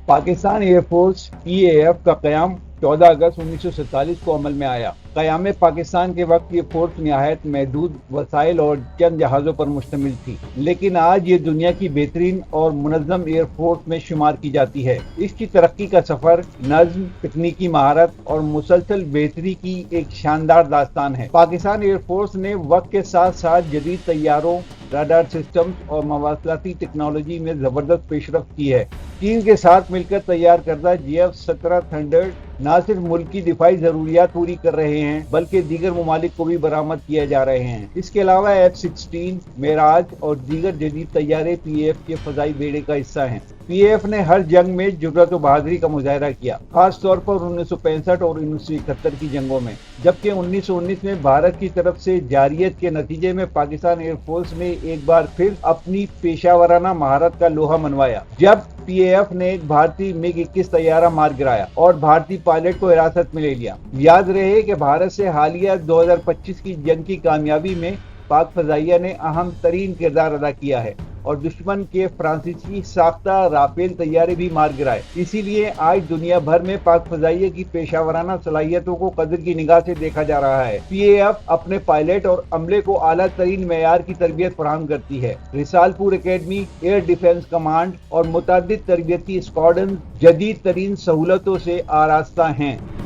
Pakistan air force PAF का क़याम 14 अगस्त 1947 को अमल में आया। क़याम पाकिस्तान के वक्त ये फोर्स निहायत महदूद वसाइल और चंद जहाज़ों पर मुश्तमिल थी, लेकिन आज ये दुनिया की बेहतरीन और मुनज़्ज़म एयरफोर्स में शुमार की जाती है। इसकी तरक्की का सफ़र नज़्म, तकनीकी महारत और मुसलसल बेहतरी की एक शानदार दास्तान है। पाकिस्तान एयरफोर्स ने वक्त के साथ साथ जदीद तैयारों, राडार सिस्टम्स और मवासलाती टेक्नोलॉजी में ज़बरदस्त पेशरफ्त की है। चीन के साथ मिलकर तैयार करदा JF-17 थंडर न सिर्फ मुल्क की दिफाई ज़रूरियात पूरी कर रहे हैं, बल्कि दीगर ममालिक को भी बरामद किए जा रहे हैं। इसके अलावा F-16, मेराज और दीगर जदीद तैयारे PAF के फ़ज़ाई बेड़े का हिस्सा हैं। PAF ने हर जंग में जुर्रत और बहादुरी का मुजाहरा किया, खास तौर पर 1965 और 1971 की जंगों में, जबकि 1919 में भारत की तरफ से जारियत के नतीजे में पाकिस्तान एयरफोर्स ने एक बार फिर अपनी पेशावराना महारत का लोहा मनवाया, जब PAF ने एक भारतीय MiG-21 तैयारा मार गिराया और भारतीय पायलट को हिरासत में ले लिया। याद रहे कि भारत से हालिया 2025 की जंग की कामयाबी में पाक फजाइया ने अहम तरीन किरदार अदा किया है और दुश्मन के फ्रांसीसी साख्ता राफेल तैयारे भी मार गिराए। इसीलिए आज दुनिया भर में पाक फजाइया की पेशावराना सलाहियतों को कदर की निगाह से देखा जा रहा है। PAF अपने पायलट और अमले को आला तरीन मेयार की तरबियत फराहम करती है। Risalpur academy, air defence command और मुतअद्दिद तरबियती स्क्वाड्रन जदीद तरीन सहूलतों से आरास्ता हैं।